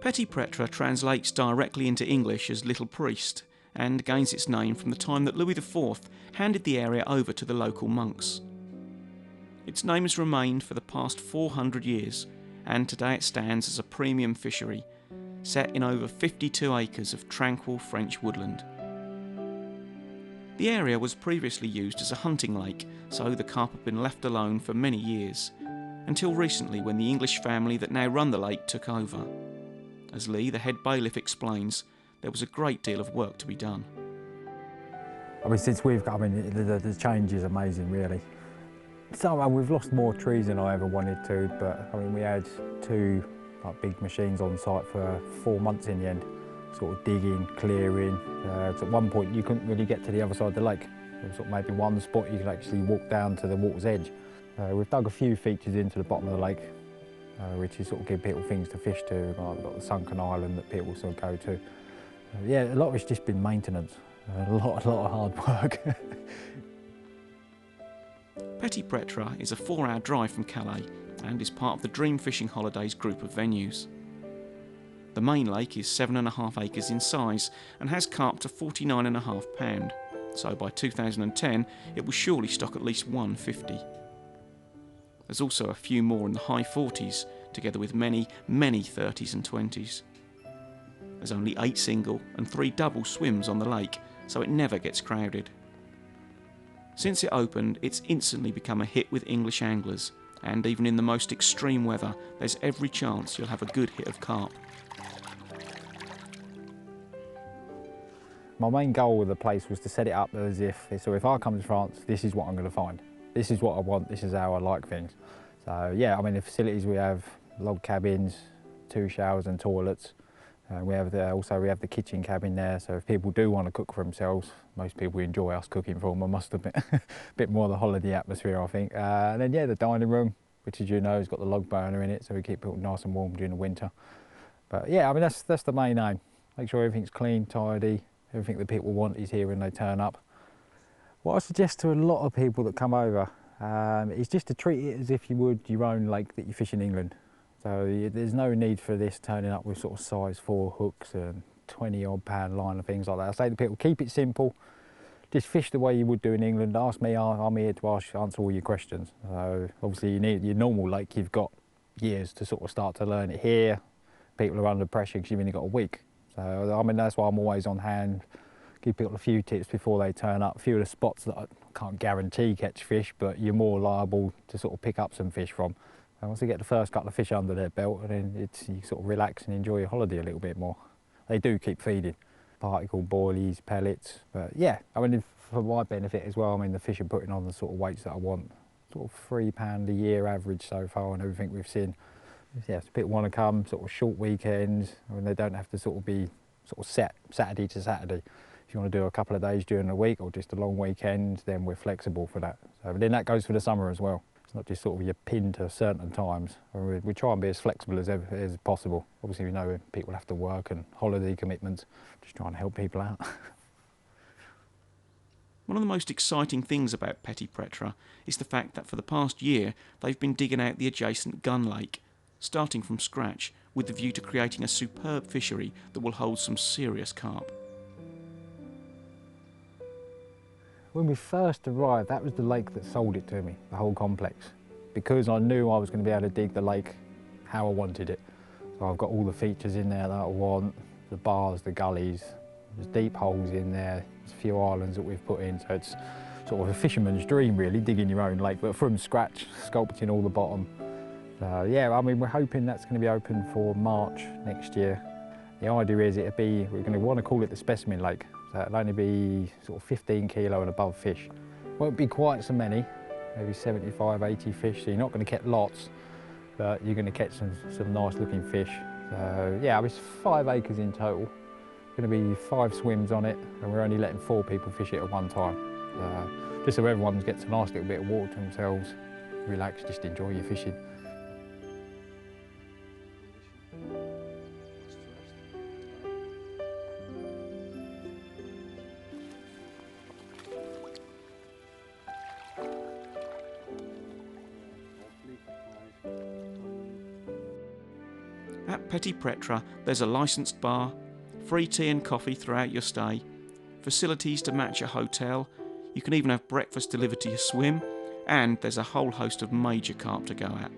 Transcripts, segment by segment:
Petit Pretre translates directly into English as Little Priest and gains its name from the time that Louis IV handed the area over to the local monks. Its name has remained for the past 400 years, and today it stands as a premium fishery set in over 52 acres of tranquil French woodland. The area was previously used as a hunting lake, so the carp have been left alone for many years, until recently when the English family that now run the lake took over. As Lee, the head bailiff, explains, there was a great deal of work to be done. I mean, since we've got, the change is amazing, really. So we've lost more trees than I ever wanted to, but we had two big machines on site for 4 months in the end, sort of digging, clearing. So at one point you couldn't really get to the other side of the lake. There was sort of maybe one spot you could actually walk down to the water's edge. We've dug a few features into the bottom of the lake, which is sort of give people things to fish to. We've got the sunken island that people sort of go to. Yeah, a lot of it's just been maintenance, a lot of hard work. Petit Pretre is a 4-hour drive from Calais and is part of the Dream Fishing Holidays group of venues. The main lake is 7.5 acres in size and has carp to 49.5 pound, so by 2010 it will surely stock at least 150. There's also a few more in the high 40s, together with many 30s and 20s. There's only 8 single and 3 double swims on the lake, so it never gets crowded. Since it opened, it's instantly become a hit with English anglers, and even in the most extreme weather, there's every chance you'll have a good hit of carp. My main goal with the place was to set it up as if I come to France, this is what I'm going to find. This is what I want, this is how I like things. So yeah, the facilities we have, log cabins, 2 showers and toilets. We have the kitchen cabin there, so if people do want to cook for themselves, most people enjoy us cooking for them, I must admit. A bit more of the holiday atmosphere, I think. And then yeah, the dining room, which as you know has got the log burner in it, so we keep people nice and warm during the winter. But yeah, that's the main aim. Make sure everything's clean, tidy, everything that people want is here when they turn up. What I suggest to a lot of people that come over is just to treat it as if you would your own lake that you fish in England. So there's no need for this turning up with sort of size 4 hooks and 20-odd pound line and things like that. I say to people, keep it simple, just fish the way you would do in England. Ask me, I'm here to answer all your questions. So obviously you need your normal lake, you've got years to sort of start to learn it. Here, people are under pressure because you've only got a week. So that's why I'm always on hand, give people a few tips before they turn up. A few of the spots that I can't guarantee catch fish, but you're more liable to sort of pick up some fish from. And once they get the first couple of fish under their belt, and then you sort of relax and enjoy your holiday a little bit more. They do keep feeding, particle boilies, pellets, but yeah, for my benefit as well, the fish are putting on the sort of weights that I want. Sort of £3 a year average so far on everything we've seen. Yeah, so people want to come sort of short weekends, they don't have to sort of be sort of set Saturday to Saturday. If you want to do a couple of days during the week or just a long weekend, then we're flexible for that. So, but then that goes for the summer as well. It's not just sort of you're pinned to certain times. We try and be as flexible as possible. Obviously we know people have to work and holiday commitments, just trying to help people out. One of the most exciting things about Petit Pretre is the fact that for the past year they've been digging out the adjacent gun lake, starting from scratch with the view to creating a superb fishery that will hold some serious carp. When we first arrived, that was the lake that sold it to me, the whole complex, because I knew I was going to be able to dig the lake how I wanted it. So I've got all the features in there that I want, the bars, the gullies, there's deep holes in there, there's a few islands that we've put in, so it's sort of a fisherman's dream really, digging your own lake, but from scratch, sculpting all the bottom. So yeah, we're hoping that's going to be open for March next year. The idea is we're going to want to call it the specimen lake. So it'll only be sort of 15 kilo and above fish. Won't be quite so many, maybe 75, 80 fish, so you're not going to catch lots, but you're going to catch some nice looking fish. So yeah, it's 5 acres in total. Going to be 5 swims on it, and we're only letting 4 people fish it at one time. Just so everyone gets a nice little bit of water to themselves, relax, just enjoy your fishing. At Petit Pretre, there's a licensed bar, free tea and coffee throughout your stay, facilities to match your hotel, you can even have breakfast delivered to your swim, and there's a whole host of major carp to go at.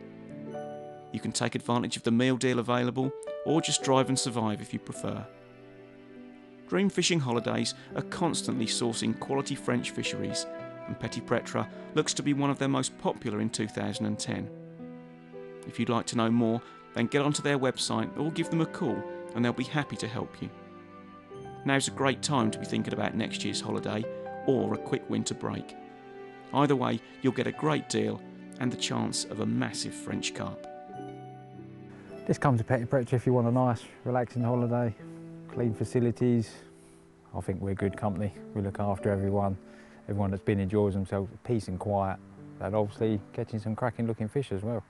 You can take advantage of the meal deal available, or just drive and survive if you prefer. Dream Fishing Holidays are constantly sourcing quality French fisheries, and Petit Pretre looks to be one of their most popular in 2010. If you'd like to know more, then get onto their website or give them a call and they'll be happy to help you. Now's a great time to be thinking about next year's holiday or a quick winter break. Either way, you'll get a great deal and the chance of a massive French carp. Just come to Petit Pretre if you want a nice, relaxing holiday, clean facilities. I think we're good company. We look after everyone. Everyone that's been enjoys themselves, peace and quiet, and obviously catching some cracking looking fish as well.